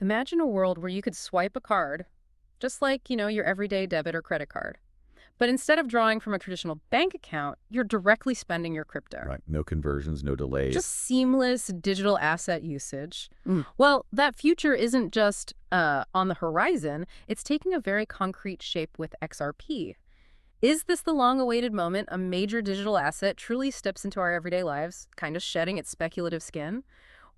Imagine a world where you could swipe a card, just like, your everyday debit or credit card. But instead of drawing from a traditional bank account, you're directly spending your crypto. Right. No conversions, no Just delays. seamless digital asset usage. Well, that future isn't just on the horizon, it's taking a very concrete shape with XRP. Is this the long-awaited moment a major digital asset truly steps into our everyday lives, kind of shedding its speculative skin?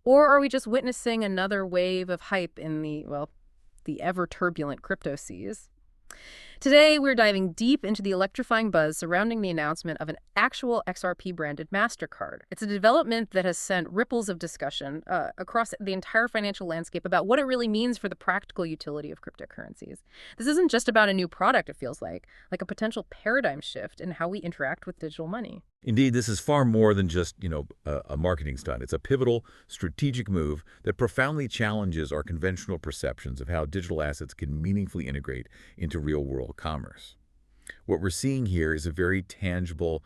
Or are we just witnessing another wave of hype in the ever-turbulent crypto seas? Today, we're diving deep into the electrifying buzz surrounding the announcement of an actual XRP-branded Mastercard. It's a development that has sent ripples of discussion across the entire financial landscape about what it really means for the practical utility of cryptocurrencies. This isn't just about a new product, it feels like a potential paradigm shift in how we interact with digital money. Indeed, this is far more than just, a marketing stunt. It's a pivotal, strategic move that profoundly challenges our conventional perceptions of how digital assets can meaningfully integrate into real-world commerce. What we're seeing here is a very tangible,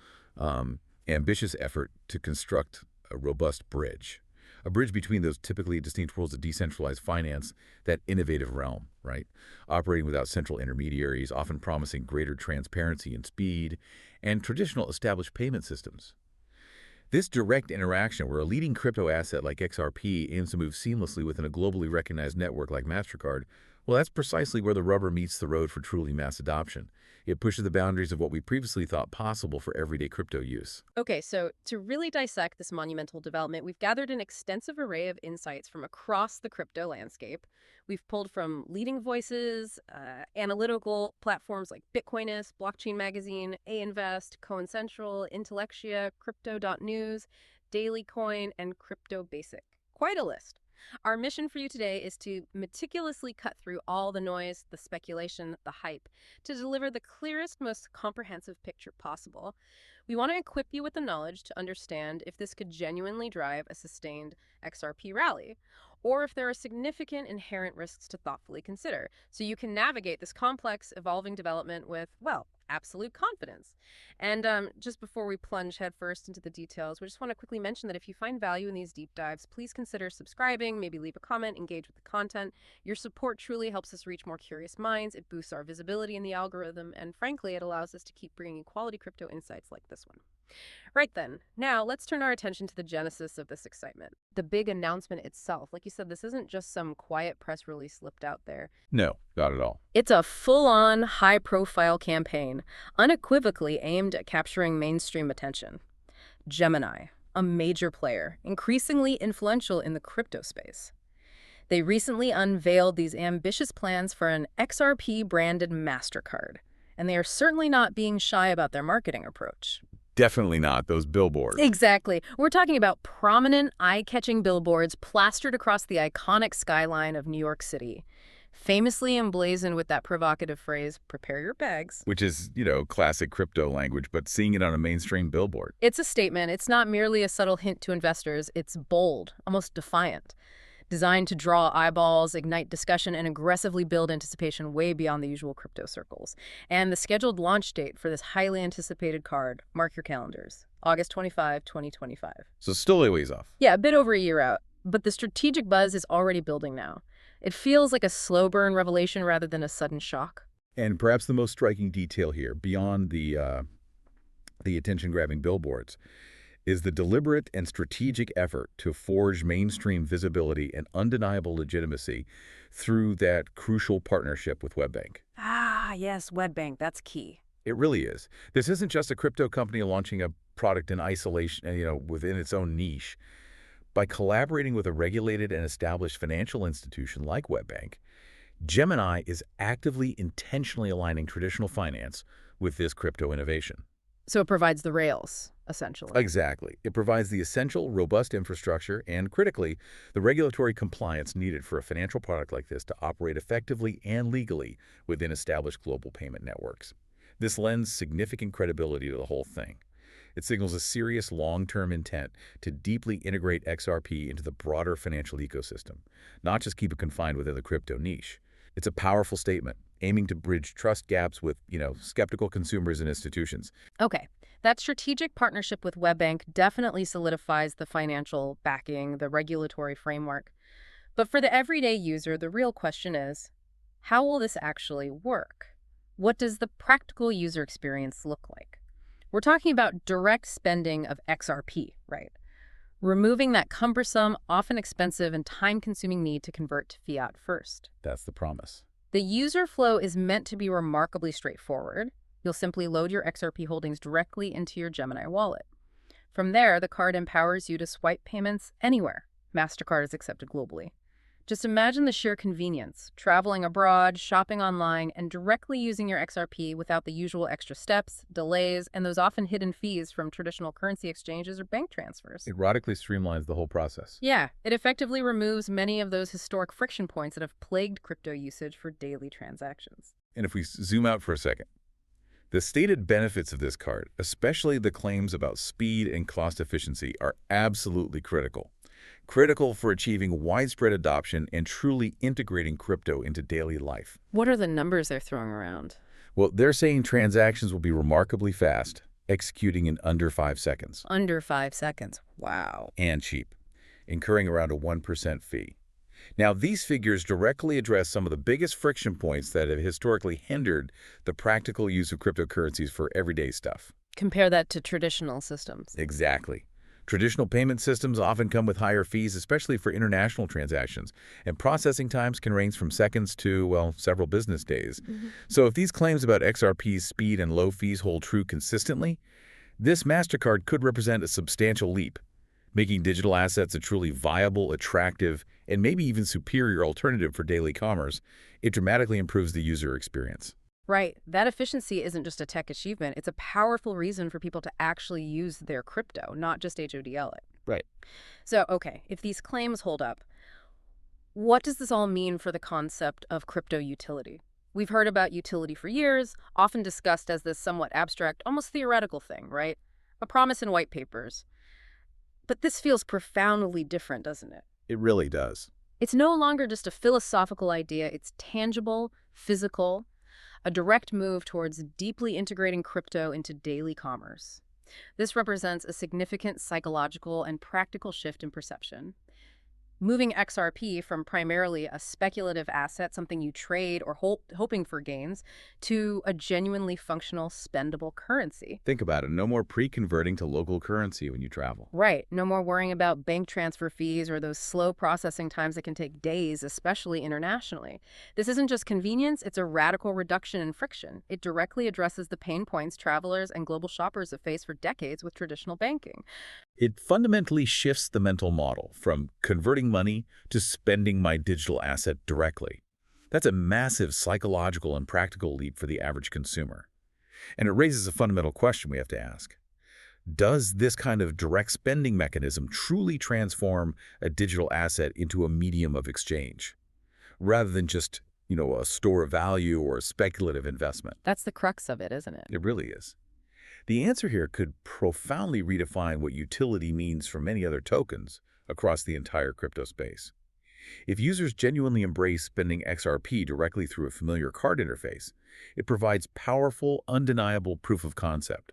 ambitious effort to construct a robust bridge. A bridge between those typically distinct worlds of decentralized finance, that innovative realm, right? Operating without central intermediaries, often promising greater transparency and speed, and traditional established payment systems. This direct interaction, where a leading crypto asset like XRP aims to move seamlessly within a globally recognized network like Mastercard, well, that's precisely where the rubber meets the road for truly mass adoption. It pushes the boundaries of what we previously thought possible for everyday crypto use. Okay, so to really dissect this monumental development, we've gathered an extensive array of insights from across the crypto landscape. We've pulled from leading voices, analytical platforms like Bitcoinist, Blockchain Magazine, A-Invest, Coin Central, Intellectia, Crypto.news, Daily Coin, and Crypto Basic. Quite a list. Our mission for you today is to meticulously cut through all the noise, the speculation, the hype, to deliver the clearest, most comprehensive picture possible. We want to equip you with the knowledge to understand if this could genuinely drive a sustained XRP rally, or if there are significant inherent risks to thoughtfully consider, so you can navigate this complex, evolving development with, well, absolute confidence. And just before we plunge headfirst into the details, we just want to quickly mention that if you find value in these deep dives, please consider subscribing, maybe leave a comment, engage with the content. Your support truly helps us reach more curious minds, it boosts our visibility in the algorithm, and frankly, it allows us to keep bringing quality crypto insights like this one. Right then, now let's turn our attention to the genesis of this excitement. The big announcement itself. Like you said, this isn't just some quiet press release slipped out there. No, not at all. It's a full-on, high-profile campaign, unequivocally aimed at capturing mainstream attention. Gemini, a major player, increasingly influential in the crypto space. They recently unveiled these ambitious plans for an XRP-branded Mastercard, and they are certainly not being shy about their marketing approach. Definitely not those billboards. Exactly. We're talking about prominent, eye-catching billboards plastered across the iconic skyline of New York City, famously emblazoned with that provocative phrase, "prepare your bags." Which is, classic crypto language, but seeing it on a mainstream billboard. It's a statement. It's not merely a subtle hint to investors. It's bold, almost defiant, designed to draw eyeballs, ignite discussion, and aggressively build anticipation way beyond the usual crypto circles. And the scheduled launch date for this highly anticipated card, mark your calendars, August 25, 2025. So still a ways off. Yeah, a bit over a year out, but the strategic buzz is already building now. It feels like a slow burn revelation rather than a sudden shock. And perhaps the most striking detail here, beyond the attention-grabbing billboards, is the deliberate and strategic effort to forge mainstream visibility and undeniable legitimacy through that crucial partnership with WebBank. Ah, yes, WebBank, that's key. It really is. This isn't just a crypto company launching a product in isolation, within its own niche. By collaborating with a regulated and established financial institution like WebBank, Gemini is actively, intentionally aligning traditional finance with this crypto innovation. So it provides the rails, essentially. Exactly. It provides the essential, robust infrastructure and, critically, the regulatory compliance needed for a financial product like this to operate effectively and legally within established global payment networks. This lends significant credibility to the whole thing. It signals a serious long-term intent to deeply integrate XRP into the broader financial ecosystem, not just keep it confined within the crypto niche. It's a powerful statement, aiming to bridge trust gaps with, skeptical consumers and institutions. Okay, that strategic partnership with WebBank definitely solidifies the financial backing, the regulatory framework. But for the everyday user, the real question is, how will this actually work? What does the practical user experience look like? We're talking about direct spending of XRP, right? Removing that cumbersome, often expensive, and time-consuming need to convert to fiat first. That's the promise. The user flow is meant to be remarkably straightforward. You'll simply load your XRP holdings directly into your Gemini wallet. From there, the card empowers you to swipe payments anywhere. Mastercard is accepted globally. Just imagine the sheer convenience, traveling abroad, shopping online, and directly using your XRP without the usual extra steps, delays, and those often hidden fees from traditional currency exchanges or bank transfers. It radically streamlines the whole process. Yeah, it effectively removes many of those historic friction points that have plagued crypto usage for daily transactions. And if we zoom out for a second, the stated benefits of this card, especially the claims about speed and cost efficiency, are absolutely critical. Critical for achieving widespread adoption and truly integrating crypto into daily life. What are the numbers they're throwing around? Well, they're saying transactions will be remarkably fast, executing in under 5 seconds. Under 5 seconds. Wow. And cheap, incurring around a 1% fee. Now, these figures directly address some of the biggest friction points that have historically hindered the practical use of cryptocurrencies for everyday stuff. Compare that to traditional systems. Exactly. Traditional payment systems often come with higher fees, especially for international transactions, and processing times can range from seconds to, well, several business days. So if these claims about XRP's speed and low fees hold true consistently, this MasterCard could represent a substantial leap, making digital assets a truly viable, attractive, and maybe even superior alternative for daily commerce. It dramatically improves the user experience. Right. That efficiency isn't just a tech achievement. It's a powerful reason for people to actually use their crypto, not just HODL it. Right. So, okay, if these claims hold up, what does this all mean for the concept of crypto utility? We've heard about utility for years, often discussed as this somewhat abstract, almost theoretical thing, right? A promise in white papers. But this feels profoundly different, doesn't it? It really does. It's no longer just a philosophical idea. It's tangible, physical, a direct move towards deeply integrating crypto into daily commerce. This represents a significant psychological and practical shift in perception. Moving XRP from primarily a speculative asset, something you trade or hoping for gains, to a genuinely functional, spendable currency. Think about it. No more pre-converting to local currency when you travel. Right. No more worrying about bank transfer fees or those slow processing times that can take days, especially internationally. This isn't just convenience, it's a radical reduction in friction. It directly addresses the pain points travelers and global shoppers have faced for decades with traditional banking. It fundamentally shifts the mental model from converting money to spending my digital asset directly. That's a massive psychological and practical leap for the average consumer. And it raises a fundamental question we have to ask. Does this kind of direct spending mechanism truly transform a digital asset into a medium of exchange, rather than just, a store of value or a speculative investment? That's the crux of it, isn't it? It really is. The answer here could profoundly redefine what utility means for many other tokens across the entire crypto space. If users genuinely embrace spending XRP directly through a familiar card interface, it provides powerful, undeniable proof of concept,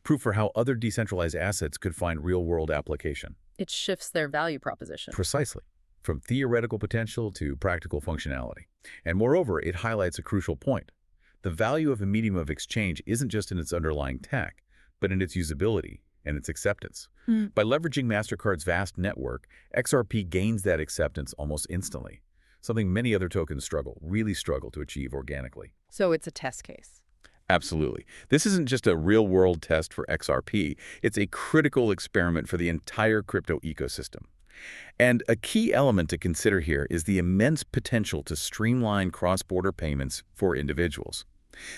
proof for how other decentralized assets could find real-world application. It shifts their value proposition. Precisely, from theoretical potential to practical functionality. And moreover, it highlights a crucial point. The value of a medium of exchange isn't just in its underlying tech, but in its usability and its acceptance. By leveraging MasterCard's vast network, XRP gains that acceptance almost instantly, something many other tokens really struggle to achieve organically. So it's a test case. Absolutely. This isn't just a real-world test for XRP. It's a critical experiment for the entire crypto ecosystem. And a key element to consider here is the immense potential to streamline cross-border payments for individuals.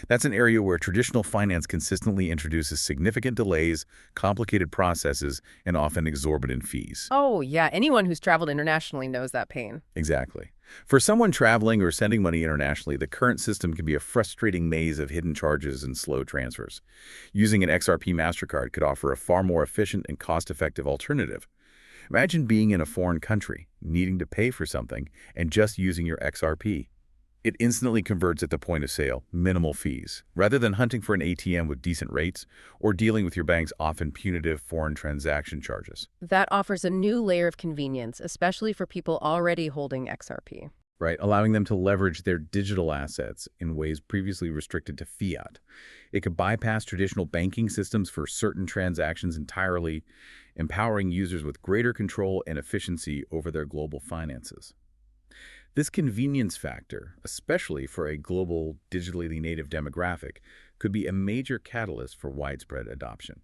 That's an area where traditional finance consistently introduces significant delays, complicated processes, and often exorbitant fees. Oh, yeah. Anyone who's traveled internationally knows that pain. Exactly. For someone traveling or sending money internationally, the current system can be a frustrating maze of hidden charges and slow transfers. Using an XRP Mastercard could offer a far more efficient and cost-effective alternative. Imagine being in a foreign country, needing to pay for something, and just using your XRP. It instantly converts at the point of sale, minimal fees, rather than hunting for an ATM with decent rates or dealing with your bank's often punitive foreign transaction charges. That offers a new layer of convenience, especially for people already holding XRP. Right, allowing them to leverage their digital assets in ways previously restricted to fiat. It could bypass traditional banking systems for certain transactions entirely, empowering users with greater control and efficiency over their global finances. This convenience factor, especially for a global digitally native demographic, could be a major catalyst for widespread adoption.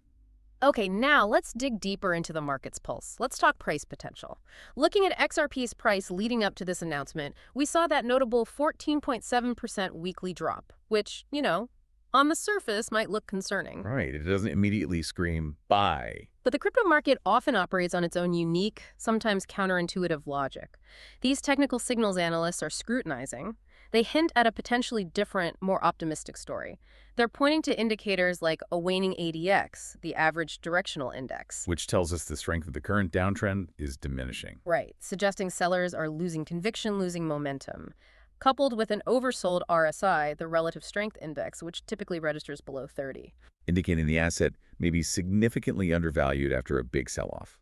Okay, now let's dig deeper into the market's pulse. Let's talk price potential. Looking at XRP's price leading up to this announcement, we saw that notable 14.7% weekly drop, which, on the surface might look concerning. Right, it doesn't immediately scream, buy. But the crypto market often operates on its own unique, sometimes counterintuitive logic. These technical signals analysts are scrutinizing. They hint at a potentially different, more optimistic story. They're pointing to indicators like a waning ADX, the average directional index. Which tells us the strength of the current downtrend is diminishing. Right, suggesting sellers are losing conviction, losing momentum. Coupled with an oversold RSI, the relative strength index, which typically registers below 30. Indicating the asset may be significantly undervalued after a big sell-off.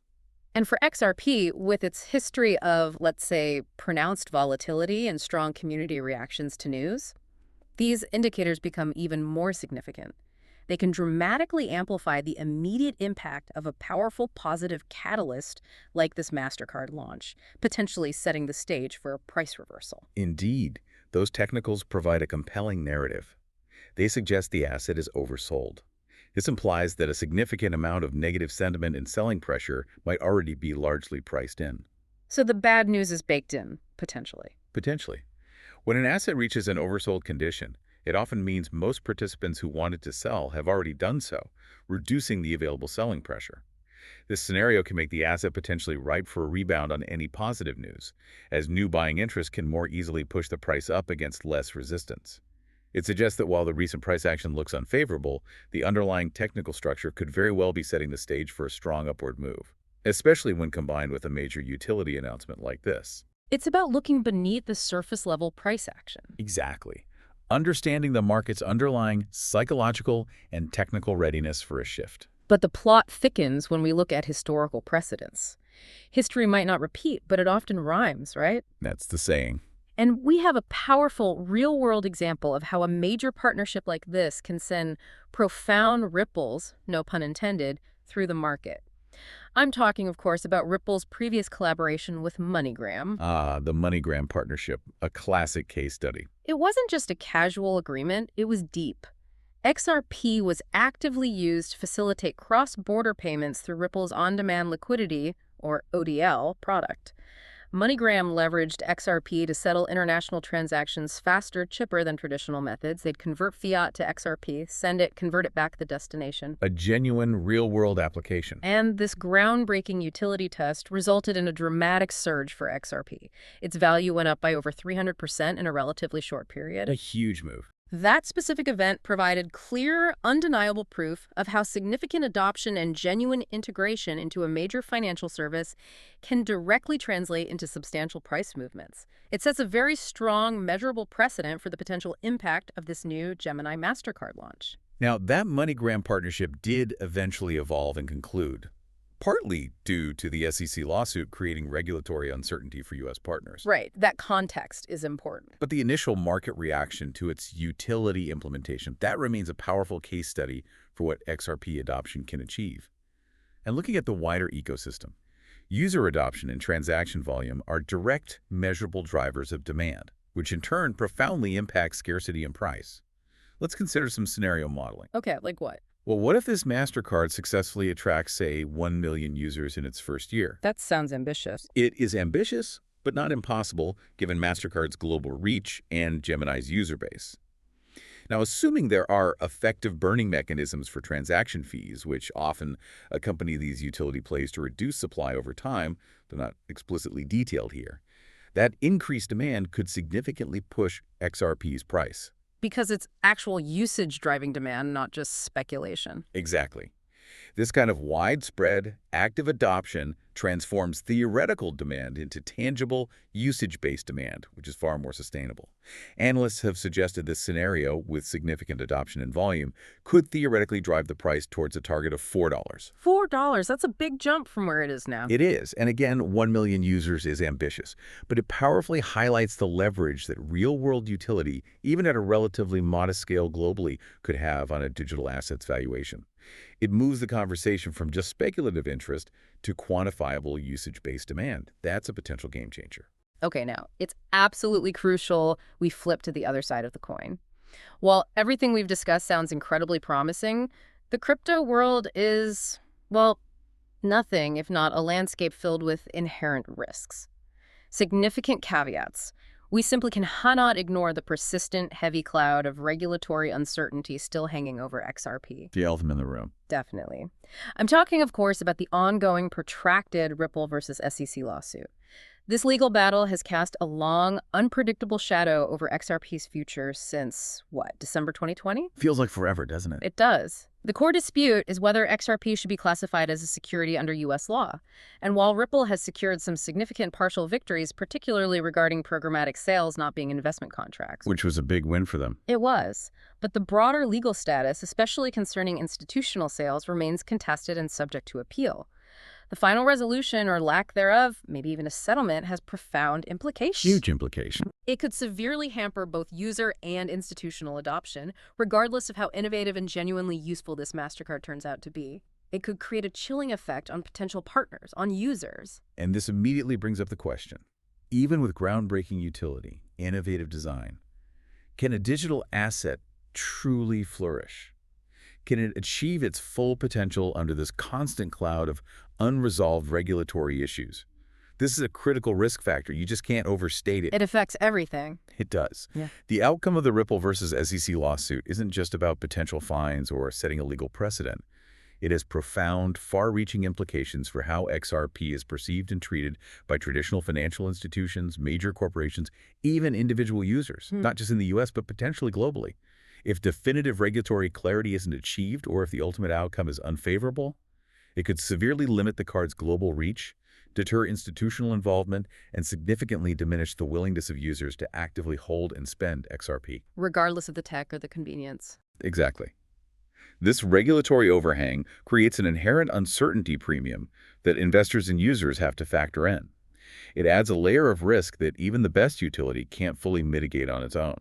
And for XRP, with its history of, let's say, pronounced volatility and strong community reactions to news, these indicators become even more significant. They can dramatically amplify the immediate impact of a powerful positive catalyst like this Mastercard launch, potentially setting the stage for a price reversal. Indeed, those technicals provide a compelling narrative. They suggest the asset is oversold. This implies that a significant amount of negative sentiment and selling pressure might already be largely priced in. So the bad news is baked in, potentially. Potentially. When an asset reaches an oversold condition, it often means most participants who wanted to sell have already done so, reducing the available selling pressure. This scenario can make the asset potentially ripe for a rebound on any positive news, as new buying interest can more easily push the price up against less resistance. It suggests that while the recent price action looks unfavorable, the underlying technical structure could very well be setting the stage for a strong upward move, especially when combined with a major utility announcement like this. It's about looking beneath the surface-level price action. Exactly. Understanding the market's underlying psychological and technical readiness for a shift. But the plot thickens when we look at historical precedents. History might not repeat, but it often rhymes, right? That's the saying. And we have a powerful real-world example of how a major partnership like this can send profound ripples, no pun intended, through the market. I'm talking, of course, about Ripple's previous collaboration with MoneyGram. The MoneyGram partnership, a classic case study. It wasn't just a casual agreement, it was deep. XRP was actively used to facilitate cross-border payments through Ripple's on-demand liquidity, or ODL, product. MoneyGram leveraged XRP to settle international transactions faster, cheaper than traditional methods. They'd convert fiat to XRP, send it, convert it back to the destination. A genuine real-world application. And this groundbreaking utility test resulted in a dramatic surge for XRP. Its value went up by over 300% in a relatively short period. A huge move. That specific event provided clear, undeniable proof of how significant adoption and genuine integration into a major financial service can directly translate into substantial price movements. It sets a very strong, measurable precedent for the potential impact of this new Gemini Mastercard launch. Now, that MoneyGram partnership did eventually evolve and conclude, partly due to the SEC lawsuit creating regulatory uncertainty for U.S. partners. Right, that context is important. But the initial market reaction to its utility implementation, that remains a powerful case study for what XRP adoption can achieve. And looking at the wider ecosystem, user adoption and transaction volume are direct, measurable drivers of demand, which in turn profoundly impacts scarcity and price. Let's consider some scenario modeling. Okay, like what? Well, what if this Mastercard successfully attracts, say, 1 million users in its first year? That sounds ambitious. It is ambitious, but not impossible, given Mastercard's global reach and Gemini's user base. Now, assuming there are effective burning mechanisms for transaction fees, which often accompany these utility plays to reduce supply over time, though not explicitly detailed here, that increased demand could significantly push XRP's price. Because it's actual usage driving demand, not just speculation. Exactly. This kind of widespread, active adoption transforms theoretical demand into tangible, usage-based demand, which is far more sustainable. Analysts have suggested this scenario, with significant adoption and volume, could theoretically drive the price towards a target of $4. $4, that's a big jump from where it is now. It is, and again, 1 million users is ambitious, but it powerfully highlights the leverage that real-world utility, even at a relatively modest scale globally, could have on a digital asset's valuation. It moves the conversation from just speculative interest to quantifiable usage-based demand. That's a potential game changer. Okay, now, it's absolutely crucial we flip to the other side of the coin. While everything we've discussed sounds incredibly promising, the crypto world is, well, nothing if not a landscape filled with inherent risks. Significant caveats. We simply cannot ignore the persistent, heavy cloud of regulatory uncertainty still hanging over XRP. The elephant in the room. Definitely. I'm talking, of course, about the ongoing, protracted Ripple versus SEC lawsuit. This legal battle has cast a long, unpredictable shadow over XRP's future since, what, December 2020? Feels like forever, doesn't it? It does. The core dispute is whether XRP should be classified as a security under U.S. law. And while Ripple has secured some significant partial victories, particularly regarding programmatic sales not being investment contracts. Which was a big win for them. It was. But the broader legal status, especially concerning institutional sales, remains contested and subject to appeal. The final resolution, or lack thereof, maybe even a settlement, has profound implications. Huge implication. It could severely hamper both user and institutional adoption, regardless of how innovative and genuinely useful this Mastercard turns out to be. It could create a chilling effect on potential partners, on users. And this immediately brings up the question, even with groundbreaking utility, innovative design, can a digital asset truly flourish? Can it achieve its full potential under this constant cloud of unresolved regulatory issues? This is a critical risk factor. You just can't overstate it. It affects everything. It does. Yeah. The outcome of the Ripple versus SEC lawsuit isn't just about potential fines or setting a legal precedent. It has profound, far-reaching implications for how XRP is perceived and treated by traditional financial institutions, major corporations, even individual users, not just in the U.S., but potentially globally. If definitive regulatory clarity isn't achieved, or if the ultimate outcome is unfavorable, it could severely limit the card's global reach, deter institutional involvement, and significantly diminish the willingness of users to actively hold and spend XRP. Regardless of the tech or the convenience. Exactly. This regulatory overhang creates an inherent uncertainty premium that investors and users have to factor in. It adds a layer of risk that even the best utility can't fully mitigate on its own.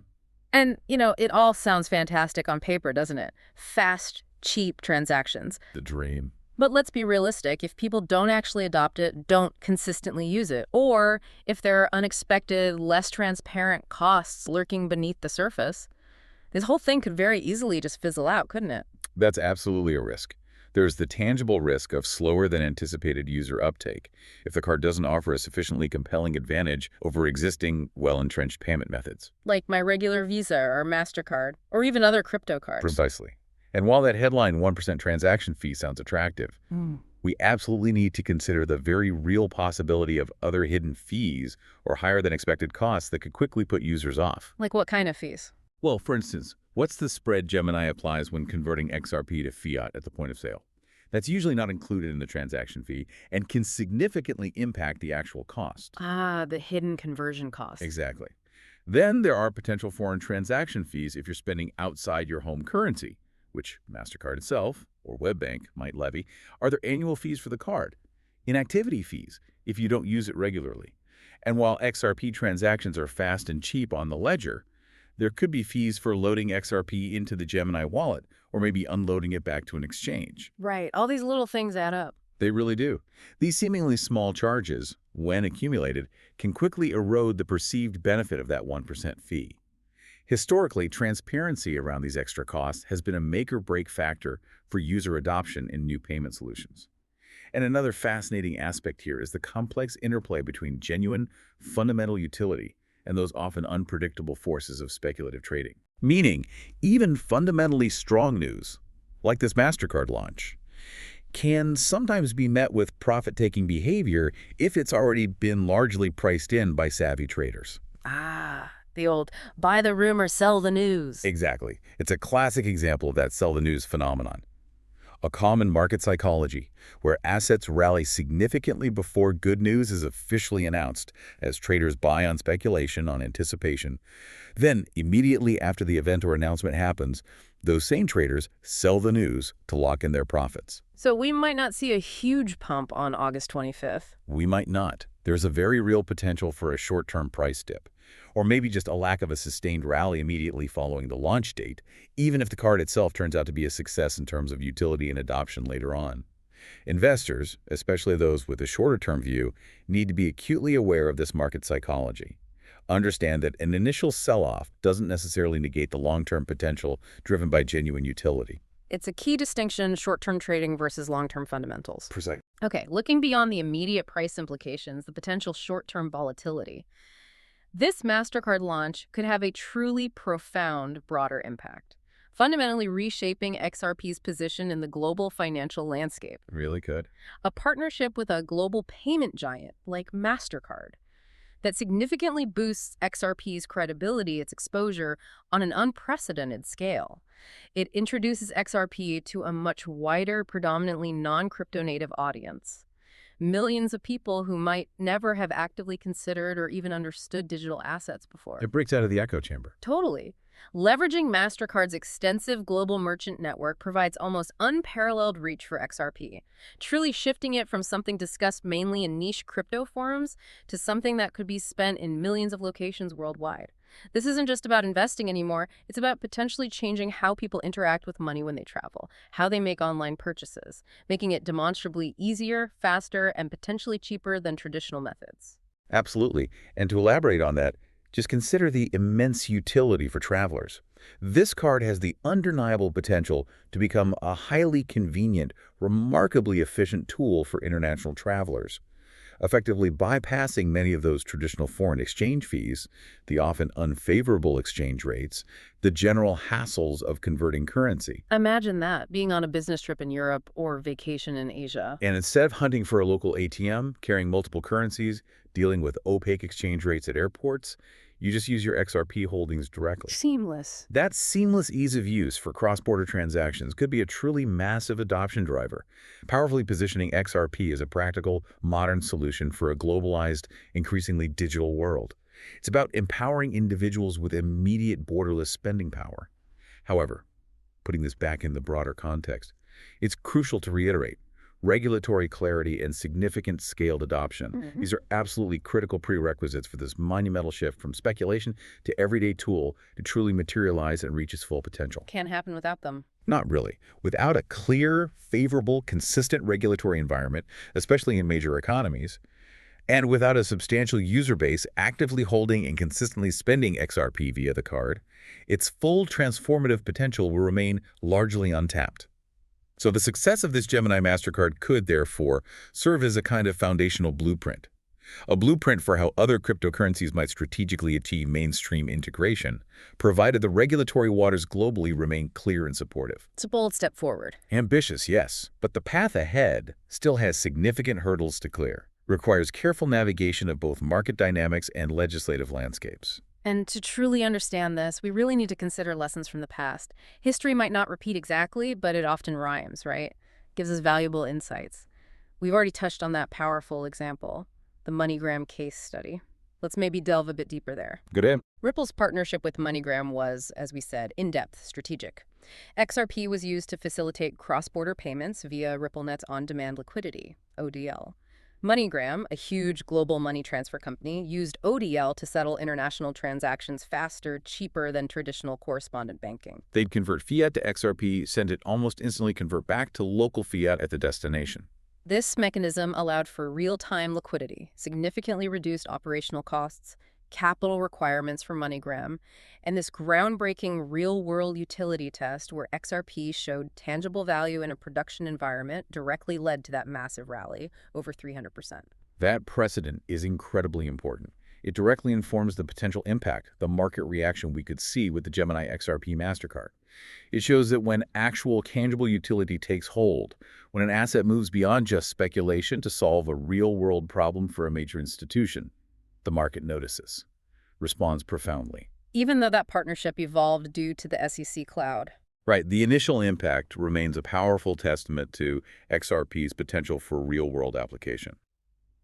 And, it all sounds fantastic on paper, doesn't it? Fast, cheap transactions. The dream. But let's be realistic. If people don't actually adopt it, don't consistently use it, or if there are unexpected, less transparent costs lurking beneath the surface, this whole thing could very easily just fizzle out, couldn't it? That's absolutely a risk. There's the tangible risk of slower than anticipated user uptake if the card doesn't offer a sufficiently compelling advantage over existing, well-entrenched payment methods. Like my regular Visa or Mastercard, or even other crypto cards. Precisely. And while that headline 1% transaction fee sounds attractive, we absolutely need to consider the very real possibility of other hidden fees or higher than expected costs that could quickly put users off. Like what kind of fees? Well, for instance, what's the spread Gemini applies when converting XRP to fiat at the point of sale? That's usually not included in the transaction fee and can significantly impact the actual cost. Ah, the hidden conversion cost. Exactly. Then there are potential foreign transaction fees if you're spending outside your home currency, which Mastercard itself or WebBank might levy. Are there annual fees for the card? Inactivity fees if you don't use it regularly. And while XRP transactions are fast and cheap on the ledger, there could be fees for loading XRP into the Gemini wallet or maybe unloading it back to an exchange. Right. All these little things add up. They really do. These seemingly small charges, when accumulated, can quickly erode the perceived benefit of that 1% fee. Historically, transparency around these extra costs has been a make-or-break factor for user adoption in new payment solutions. And another fascinating aspect here is the complex interplay between genuine, fundamental utility and those often unpredictable forces of speculative trading. Meaning, even fundamentally strong news, like this Mastercard launch, can sometimes be met with profit-taking behavior if it's already been largely priced in by savvy traders. Ah, the old buy the rumor, sell the news. Exactly. It's a classic example of that sell the news phenomenon. a common market psychology, where assets rally significantly before good news is officially announced, as traders buy on speculation, on anticipation. Then, immediately after the event or announcement happens, those same traders sell the news to lock in their profits. So we might not see a huge pump on August 25th. We might not. There's a very real potential for a short-term price dip, or maybe just a lack of a sustained rally immediately following the launch date, even if the card itself turns out to be a success in terms of utility and adoption later on. Investors, especially those with a shorter-term view, need to be acutely aware of this market psychology. Understand that an initial sell-off doesn't necessarily negate the long-term potential driven by genuine utility. It's a key distinction, short-term trading versus long-term fundamentals. Precisely. Okay, looking beyond the immediate price implications, the potential short-term volatility. This Mastercard launch could have a truly profound, broader impact, fundamentally reshaping XRP's position in the global financial landscape. Really could. A partnership with a global payment giant like Mastercard that significantly boosts XRP's credibility, its exposure, on an unprecedented scale. It introduces XRP to a much wider, predominantly non-crypto native audience. Millions of people who might never have actively considered or even understood digital assets before. It breaks out of the echo chamber. Totally. Leveraging Mastercard's extensive global merchant network provides almost unparalleled reach for XRP, truly shifting it from something discussed mainly in niche crypto forums to something that could be spent in millions of locations worldwide. This isn't just about investing anymore, it's about potentially changing how people interact with money when they travel, how they make online purchases, making it demonstrably easier, faster, and potentially cheaper than traditional methods. Absolutely. And to elaborate on that, just consider the immense utility for travelers. This card has the undeniable potential to become a highly convenient, remarkably efficient tool for international travelers, effectively bypassing many of those traditional foreign exchange fees, the often unfavorable exchange rates, the general hassles of converting currency. Imagine that, being on a business trip in Europe or vacation in Asia. And instead of hunting for a local ATM, carrying multiple currencies, dealing with opaque exchange rates at airports, you just use your XRP holdings directly. Seamless. That seamless ease of use for cross-border transactions could be a truly massive adoption driver, powerfully positioning XRP as a practical, modern solution for a globalized, increasingly digital world. It's about empowering individuals with immediate borderless spending power. However, putting this back in the broader context, it's crucial to reiterate, regulatory clarity and significant scaled adoption. These are absolutely critical prerequisites for this monumental shift from speculation to everyday tool to truly materialize and reach its full potential. Can't happen without them. Not really. Without a clear, favorable, consistent regulatory environment, especially in major economies, and without a substantial user base actively holding and consistently spending XRP via the card, its full transformative potential will remain largely untapped. So the success of this Gemini Mastercard could, therefore, serve as a kind of foundational blueprint. A blueprint for how other cryptocurrencies might strategically achieve mainstream integration, provided the regulatory waters globally remain clear and supportive. It's a bold step forward. Ambitious, yes, but the path ahead still has significant hurdles to clear. Requires careful navigation of both market dynamics and legislative landscapes. And to truly understand this, we really need to consider lessons from the past. History might not repeat exactly, but it often rhymes, right? Gives us valuable insights. We've already touched on that powerful example, the MoneyGram case study. Let's maybe delve a bit deeper there. Good aim. Ripple's partnership with MoneyGram was, as we said, in-depth, strategic. XRP was used to facilitate cross-border payments via RippleNet's on-demand liquidity, ODL. MoneyGram, a huge global money transfer company, used ODL to settle international transactions faster, cheaper than traditional correspondent banking. They'd convert fiat to XRP, send it almost instantly convert back to local fiat at the destination. This mechanism allowed for real-time liquidity, significantly reduced operational costs, capital requirements for MoneyGram, and this groundbreaking real-world utility test where XRP showed tangible value in a production environment directly led to that massive rally, over 300%. That precedent is incredibly important. It directly informs the potential impact, the market reaction we could see with the Gemini XRP Mastercard. It shows that when actual tangible utility takes hold, when an asset moves beyond just speculation to solve a real-world problem for a major institution, the market notices, responds profoundly. Even though that partnership evolved due to the SEC cloud. Right. The initial impact remains a powerful testament to XRP's potential for real-world application.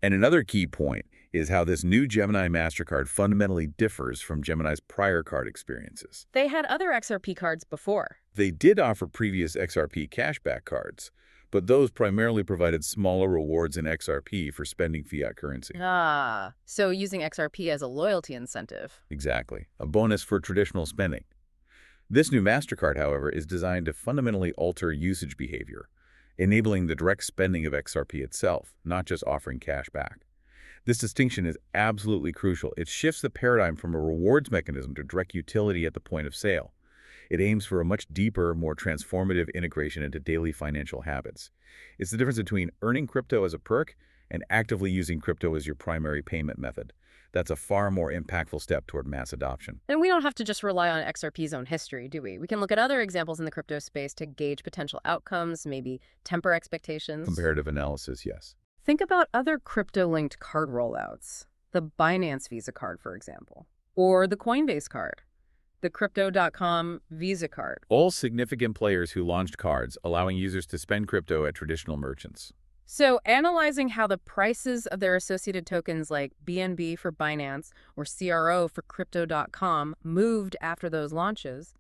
And another key point is how this new Gemini Mastercard fundamentally differs from Gemini's prior card experiences. They had other XRP cards before. They did offer previous XRP cashback cards, but those primarily provided smaller rewards in XRP for spending fiat currency. Ah, so using XRP as a loyalty incentive. Exactly. A bonus for traditional spending. This new Mastercard, however, is designed to fundamentally alter usage behavior, enabling the direct spending of XRP itself, not just offering cash back. This distinction is absolutely crucial. It shifts the paradigm from a rewards mechanism to direct utility at the point of sale. It aims for a much deeper, more transformative integration into daily financial habits. It's the difference between earning crypto as a perk and actively using crypto as your primary payment method. That's a far more impactful step toward mass adoption. And we don't have to just rely on XRP's own history, do we? We can look at other examples in the crypto space to gauge potential outcomes, maybe temper expectations. Comparative analysis, yes. Think about other crypto-linked card rollouts. The Binance Visa card, for example, or the Coinbase card, the Crypto.com Visa card. All significant players who launched cards, allowing users to spend crypto at traditional merchants. So analyzing how the prices of their associated tokens like BNB for Binance or CRO for Crypto.com moved after those launches,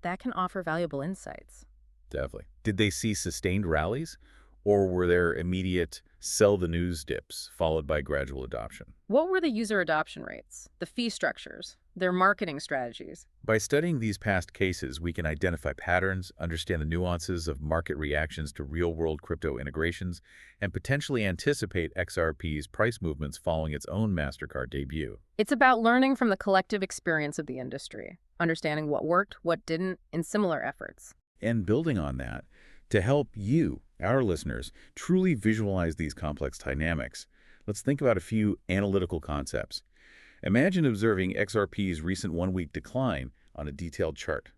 that can offer valuable insights. Definitely. Did they see sustained rallies, or were there immediate sell the news dips followed by gradual adoption? What were the user adoption rates, the fee structures, their marketing strategies? By studying these past cases, we can identify patterns, understand the nuances of market reactions to real-world crypto integrations, and potentially anticipate XRP's price movements following its own Mastercard debut. It's about learning from the collective experience of the industry, understanding what worked, what didn't, in similar efforts. And building on that, to help you, our listeners, truly visualize these complex dynamics, let's think about a few analytical concepts. Imagine observing XRP's recent one-week decline on a detailed chart.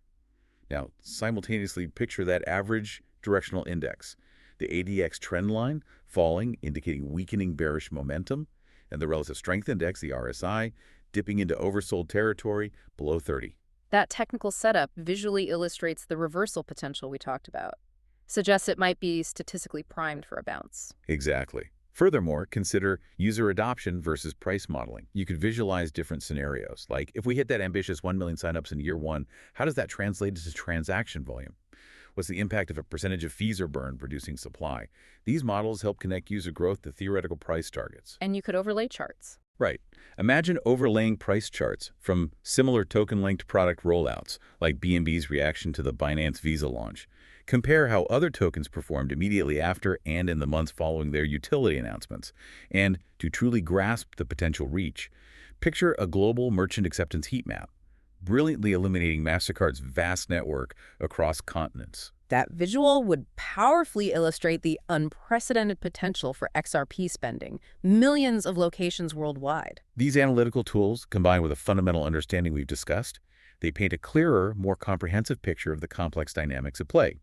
Now, simultaneously picture that average directional index, the ADX trend line falling, indicating weakening bearish momentum, and the relative strength index, the RSI, dipping into oversold territory below 30. That technical setup visually illustrates the reversal potential we talked about. Suggests it might be statistically primed for a bounce. Exactly. Furthermore, consider user adoption versus price modeling. You could visualize different scenarios, like if we hit that ambitious 1 million signups in year one, how does that translate into transaction volume? What's the impact if a percentage of fees are burned, reducing supply? These models help connect user growth to theoretical price targets. And you could overlay charts. Right. Imagine overlaying price charts from similar token-linked product rollouts, like BNB's reaction to the Binance Visa launch. Compare how other tokens performed immediately after and in the months following their utility announcements. And to truly grasp the potential reach, picture a global merchant acceptance heat map, brilliantly illuminating Mastercard's vast network across continents. That visual would powerfully illustrate the unprecedented potential for XRP spending, millions of locations worldwide. These analytical tools, combined with a fundamental understanding we've discussed, they paint a clearer, more comprehensive picture of the complex dynamics at play,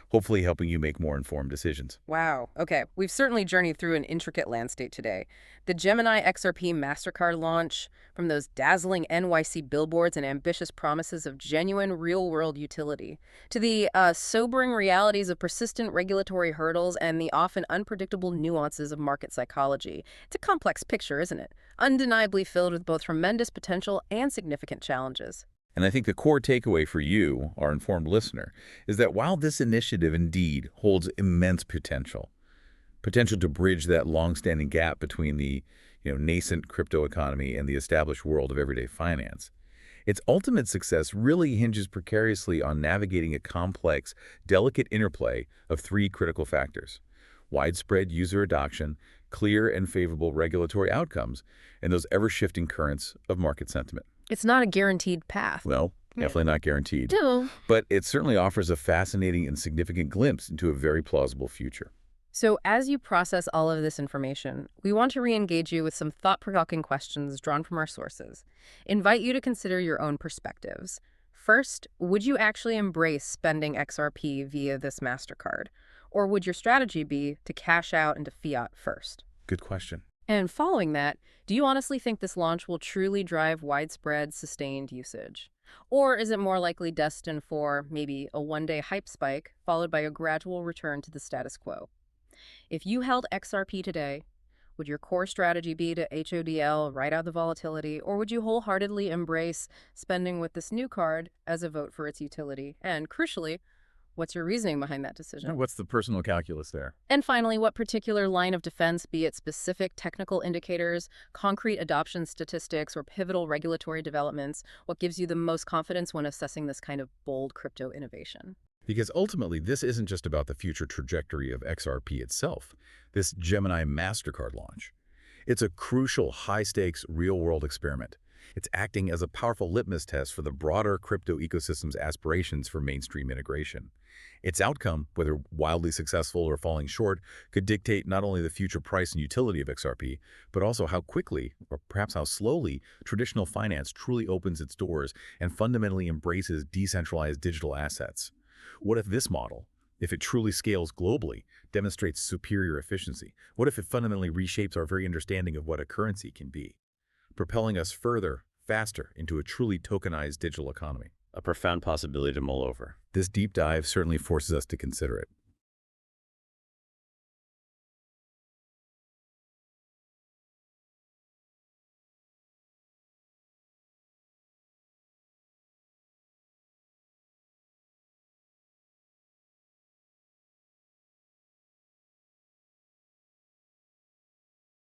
hopefully helping you make more informed decisions. Wow. Okay, we've certainly journeyed through an intricate landscape today. The Gemini XRP Mastercard launch, from those dazzling NYC billboards and ambitious promises of genuine real-world utility, to the sobering realities of persistent regulatory hurdles and the often unpredictable nuances of market psychology. It's a complex picture, isn't it? Undeniably filled with both tremendous potential and significant challenges. And I think the core takeaway for you, our informed listener, is that while this initiative indeed holds immense potential to bridge that long-standing gap between the nascent crypto economy and the established world of everyday finance, its ultimate success really hinges precariously on navigating a complex, delicate interplay of three critical factors: widespread user adoption, clear and favorable regulatory outcomes, and those ever-shifting currents of market sentiment. It's not a guaranteed path. Well, definitely not guaranteed. No. But it certainly offers a fascinating and significant glimpse into a very plausible future. So as you process all of this information, we want to re-engage you with some thought-provoking questions drawn from our sources. Invite you to consider your own perspectives. First, would you actually embrace spending XRP via this MasterCard? Or would your strategy be to cash out into fiat first? Good question. And following that, do you honestly think this launch will truly drive widespread, sustained usage? Or is it more likely destined for maybe a one-day hype spike followed by a gradual return to the status quo? If you held XRP today, would your core strategy be to HODL, ride out the volatility, or would you wholeheartedly embrace spending with this new card as a vote for its utility? And crucially, what's your reasoning behind that decision? What's the personal calculus there? And finally, what particular line of defense, be it specific technical indicators, concrete adoption statistics, or pivotal regulatory developments, what gives you the most confidence when assessing this kind of bold crypto innovation? Because ultimately, this isn't just about the future trajectory of XRP itself, this Gemini Mastercard launch. It's a crucial, high-stakes, real-world experiment. It's acting as a powerful litmus test for the broader crypto ecosystem's aspirations for mainstream integration. Its outcome, whether wildly successful or falling short, could dictate not only the future price and utility of XRP, but also how quickly, or perhaps how slowly, traditional finance truly opens its doors and fundamentally embraces decentralized digital assets. What if this model, if it truly scales globally, demonstrates superior efficiency? What if it fundamentally reshapes our very understanding of what a currency can be, propelling us further, faster into a truly tokenized digital economy? A profound possibility to mull over. This deep dive certainly forces us to consider it.